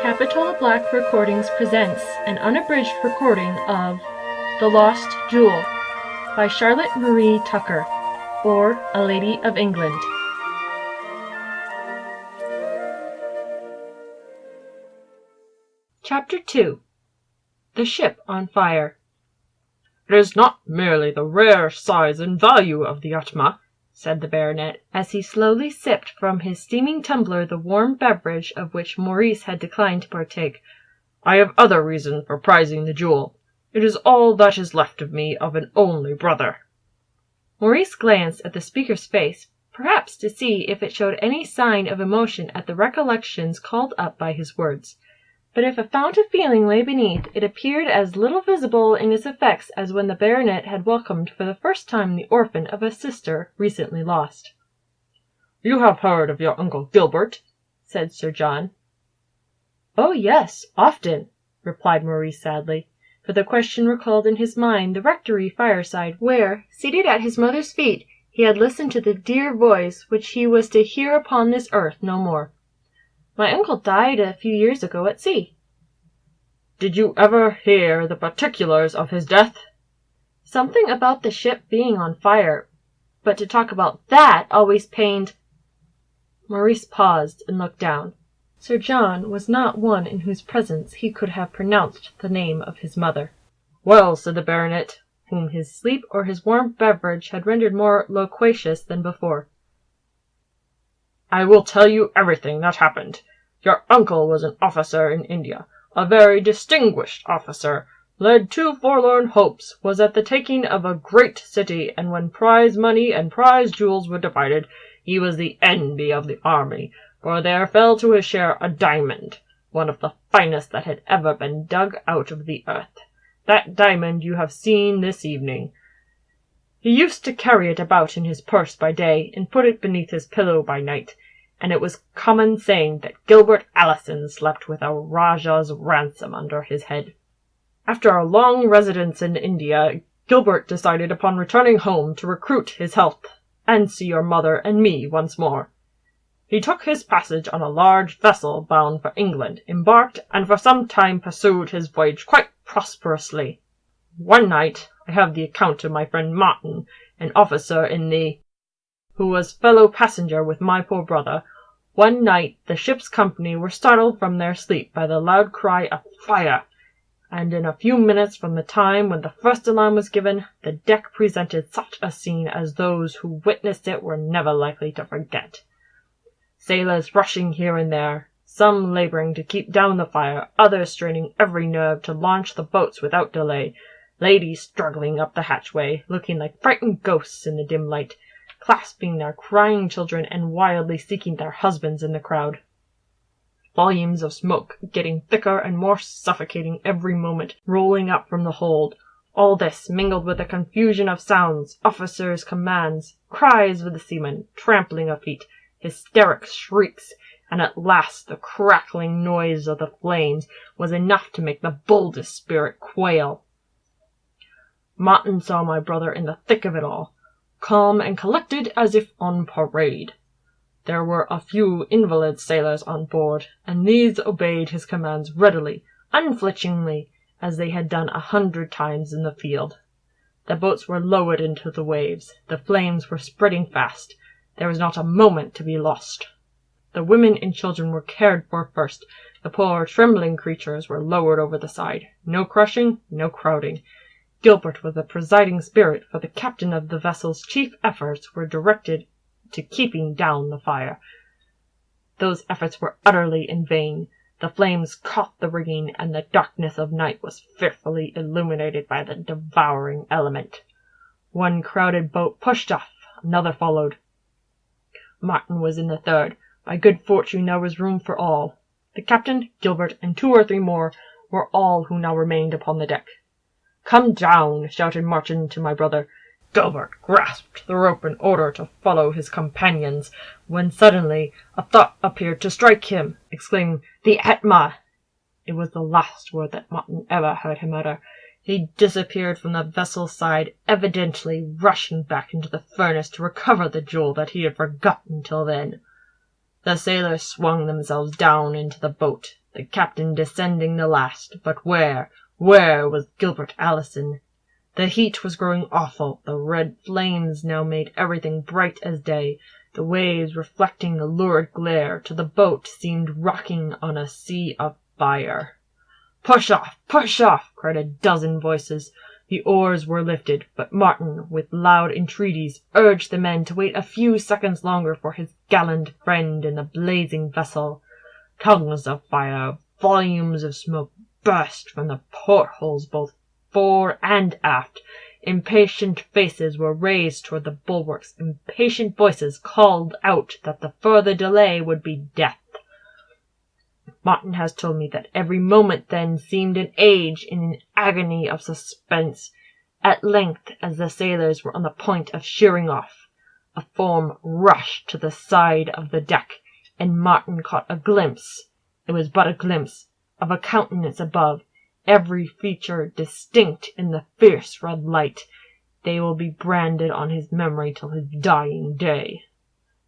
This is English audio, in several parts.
Capitola Black Recordings presents an unabridged recording of The Lost Jewel by Charlotte Marie Tucker, or A Lady of England. Chapter 2. The Ship on Fire. "It is not merely the rare size and value of the Atma," said the baronet, as he slowly sipped from his steaming tumbler the warm beverage of which Maurice had declined to partake. "I have other reason for prizing the jewel. It is all that is left of me of an only brother." Maurice glanced at the speaker's face, perhaps to see if it showed any sign of emotion at the recollections called up by his words. But if a fount of feeling lay beneath, it appeared as little visible in its effects as when the baronet had welcomed for the first time the orphan of a sister recently lost. "You have heard of your Uncle Gilbert?" said Sir John. "Oh, yes, often," replied Maurice sadly, for the question recalled in his mind the rectory fireside where, seated at his mother's feet, he had listened to the dear voice which he was to hear upon this earth no more. "My uncle died a few years ago at sea." "Did you ever hear the particulars of his death?" "Something about the ship being on fire, but to talk about that always pained—" Maurice paused and looked down. Sir John was not one in whose presence he could have pronounced the name of his mother. "Well," said the baronet, whom his sleep or his warm beverage had rendered more loquacious than before, "I will tell you everything that happened. Your uncle was an officer in India, a very distinguished officer, led 2 forlorn hopes, was at the taking of a great city, and when prize money and prize jewels were divided, he was the envy of the army, for there fell to his share a diamond, one of the finest that had ever been dug out of the earth. That diamond you have seen this evening. He used to carry it about in his purse by day, and put it beneath his pillow by night, and it was common saying that Gilbert Allison slept with a Rajah's ransom under his head. After a long residence in India, Gilbert decided upon returning home to recruit his health, and see your mother and me once more. He took his passage on a large vessel bound for England, embarked, and for some time pursued his voyage quite prosperously. One night, I have the account of my friend Martin, an officer in the who was fellow passenger with my poor brother. One night the ship's company were startled from their sleep by the loud cry of fire, and in a few minutes from the time when the first alarm was given, the deck presented such a scene as those who witnessed it were never likely to forget. Sailors rushing here and there, some laboring to keep down the fire, others straining every nerve to launch the boats without delay, ladies struggling up the hatchway, looking like frightened ghosts in the dim light, clasping their crying children and wildly seeking their husbands in the crowd. Volumes of smoke, getting thicker and more suffocating every moment, rolling up from the hold. All this mingled with a confusion of sounds, officers' commands, cries of the seamen, trampling of feet, hysteric shrieks, and at last the crackling noise of the flames was enough to make the boldest spirit quail. Martin saw my brother in the thick of it all, calm and collected as if on parade. There were a few invalid sailors on board, and these obeyed his commands readily, unflinchingly, as they had done 100 times in the field. The boats were lowered into the waves. The flames were spreading fast. There was not a moment to be lost. The women and children were cared for first. The poor trembling creatures were lowered over the side. No crushing, no crowding. Gilbert was the presiding spirit, for the captain of the vessel's chief efforts were directed to keeping down the fire. Those efforts were utterly in vain. The flames caught the rigging, and the darkness of night was fearfully illuminated by the devouring element. One crowded boat pushed off, another followed. Martin was in the third. By good fortune there was room for all. The captain, Gilbert, and 2 or 3 more were all who now remained upon the deck. "Come down!" shouted Martin to my brother. Gilbert grasped the rope in order to follow his companions, when suddenly a thought appeared to strike him, exclaiming, "The Atma!" It was the last word that Martin ever heard him utter. He disappeared from the vessel's side, evidently rushing back into the furnace to recover the jewel that he had forgotten till then. The sailors swung themselves down into the boat. the captain descending the last, but where was Gilbert Allison? The heat was growing awful, the red flames now made everything bright as day, the waves reflecting the lurid glare, till the boat seemed rocking on a sea of fire. Push off! Push off! Cried a dozen voices. The oars were lifted, but Martin, with loud entreaties, urged the men to wait a few seconds longer for his gallant friend in the blazing vessel. Tongues of fire, volumes of smoke burst from the portholes both fore and aft. Impatient faces were raised toward the bulwarks. Impatient voices called out that the further delay would be death. Martin has told me that every moment then seemed an age in an agony of suspense. At length, as the sailors were on the point of sheering off, a form rushed to the side of the deck, and Martin caught a glimpse, it was but a glimpse, of a countenance above, every feature distinct in the fierce red light. They will be branded on his memory till his dying day.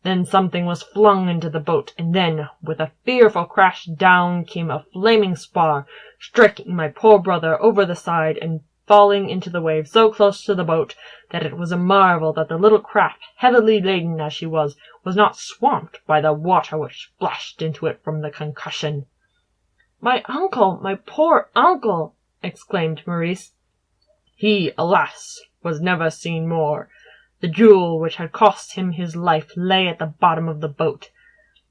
Then something was flung into the boat, and then, with a fearful crash, down came a flaming spar, striking my poor brother over the side and falling into the waves so close to the boat that it was a marvel that the little craft, heavily laden as she was not swamped by the water which splashed into it from the concussion. "My uncle! My poor uncle!" exclaimed Maurice. He, alas, was never seen more. The jewel which had cost him his life lay at the bottom of the boat.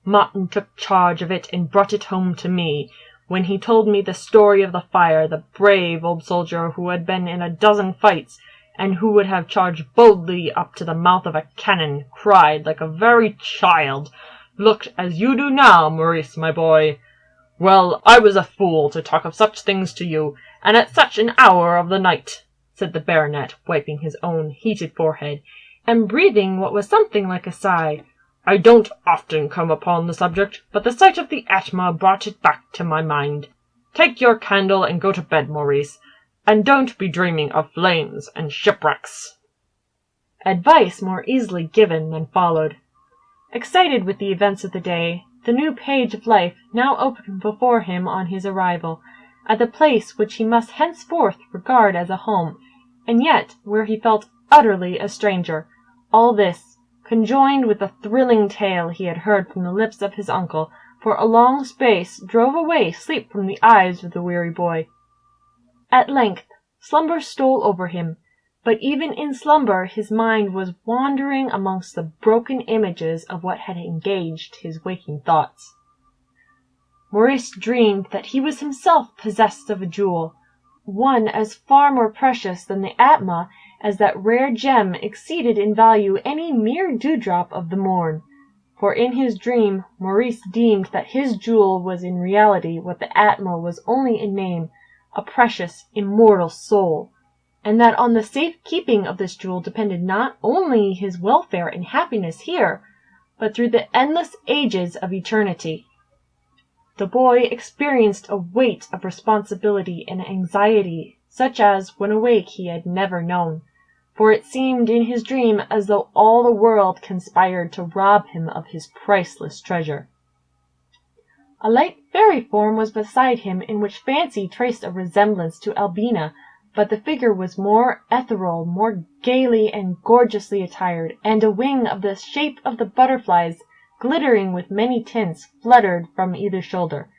Martin took charge of it and brought it home to me. When he told me the story of the fire, the brave old soldier who had been in a dozen fights, and who would have charged boldly up to the mouth of a cannon, cried like a very child, looked as you do now, Maurice, my boy. Well, I was a fool to talk of such things to you, and at such an hour of the night, said the baronet, wiping his own heated forehead, and breathing what was something like a sigh. I don't often come upon the subject, but the sight of the Etna brought it back to my mind. Take your candle and go to bed, Maurice, and don't be dreaming of flames and shipwrecks. Advice more easily given than followed. Excited with the events of the day, the new page of life now opened before him on his arrival, at the place which he must henceforth regard as a home, and yet where he felt utterly a stranger. All this, conjoined with the thrilling tale he had heard from the lips of his uncle, for a long space drove away sleep from the eyes of the weary boy. At length slumber stole over him, but even in slumber his mind was wandering amongst the broken images of what had engaged his waking thoughts. Maurice dreamed that he was himself possessed of a jewel, one as far more precious than the Atma as that rare gem exceeded in value any mere dewdrop of the morn. For in his dream Maurice deemed that his jewel was in reality what the Atma was only in name, a precious, immortal soul, and that on the safe keeping of this jewel depended not only his welfare and happiness here, but through the endless ages of eternity. The boy experienced a weight of responsibility and anxiety such as when awake he had never known, for it seemed in his dream as though all the world conspired to rob him of his priceless treasure. A light fairy form was beside him, in which fancy traced a resemblance to Albina, but the figure was more ethereal, more gaily and gorgeously attired, and a wing of the shape of the butterflies, glittering with many tints, fluttered from either shoulder.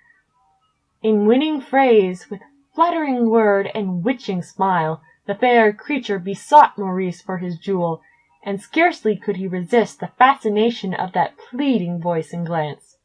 In winning phrase, with flattering word and witching smile, the fair creature besought Maurice for his jewel, and scarcely could he resist the fascination of that pleading voice and glance.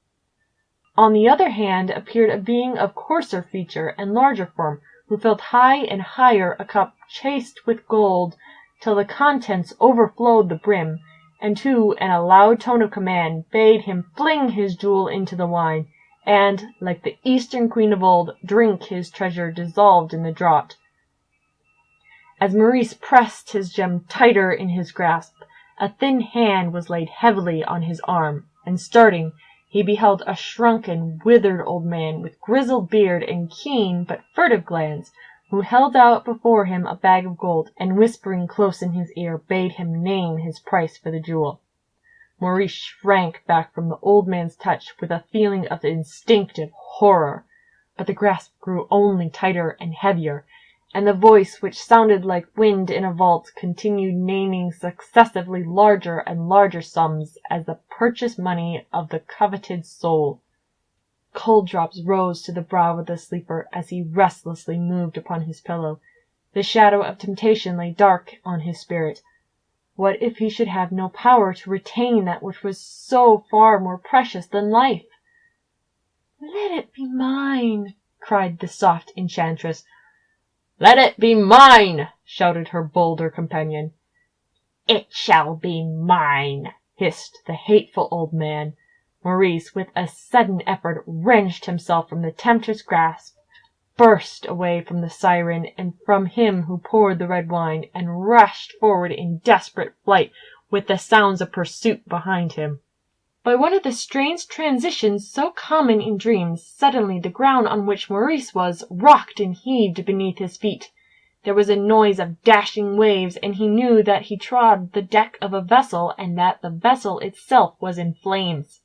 On the other hand appeared a being of coarser feature and larger form, who filled high and higher a cup chased with gold, till the contents overflowed the brim, and who, in a loud tone of command, bade him fling his jewel into the wine, and, like the Eastern queen of old, drink his treasure dissolved in the draught. As Maurice pressed his gem tighter in his grasp, a thin hand was laid heavily on his arm, and starting, he beheld a shrunken, withered old man, with grizzled beard and keen but furtive glance, who held out before him a bag of gold, and whispering close in his ear, bade him name his price for the jewel. Maurice shrank back from the old man's touch with a feeling of instinctive horror. but the grasp grew only tighter and heavier, and the voice, which sounded like wind in a vault, continued naming successively larger and larger sums as the purchase money of the coveted soul. Cold drops rose to the brow of the sleeper as he restlessly moved upon his pillow. The shadow of temptation lay dark on his spirit. What if he should have no power to retain that which was so far more precious than life? "Let it be mine," cried the soft enchantress. "Let it be mine!" shouted her bolder companion. "It shall be mine," hissed the hateful old man. Maurice, with a sudden effort, wrenched himself from the tempter's grasp, burst away from the siren and from him who poured the red wine, and rushed forward in desperate flight, with the sounds of pursuit behind him. By one of the strange transitions so common in dreams, suddenly the ground on which Maurice was rocked and heaved beneath his feet. There was a noise of dashing waves, and he knew that he trod the deck of a vessel, and that the vessel itself was in flames.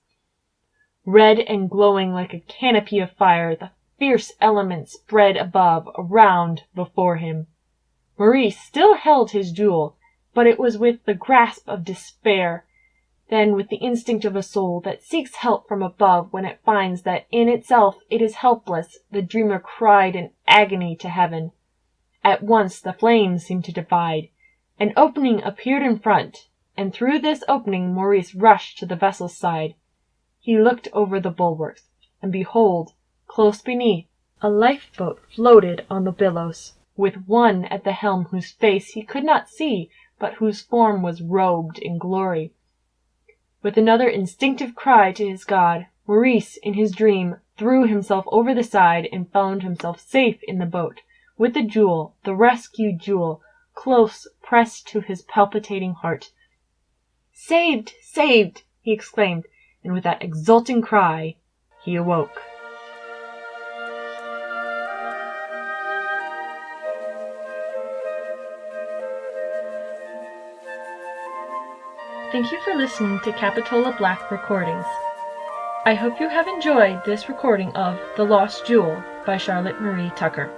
Red and glowing like a canopy of fire, the fierce element spread above, around, before him. Maurice still held his jewel, but it was with the grasp of despair. Then, with the instinct of a soul that seeks help from above when it finds that in itself it is helpless, the dreamer cried in agony to heaven. At once the flames seemed to divide. An opening appeared in front, and through this opening Maurice rushed to the vessel's side. He looked over the bulwarks, and behold, close beneath, a lifeboat floated on the billows, with one at the helm whose face he could not see, but whose form was robed in glory. With another instinctive cry to his God, Maurice, in his dream, threw himself over the side and found himself safe in the boat, with the jewel, the rescued jewel, close pressed to his palpitating heart. "Saved! Saved!" he exclaimed, and with that exulting cry he awoke. Thank you for listening to Capitola Black Recordings. I hope you have enjoyed this recording of The Lost Jewel by Charlotte Marie Tucker.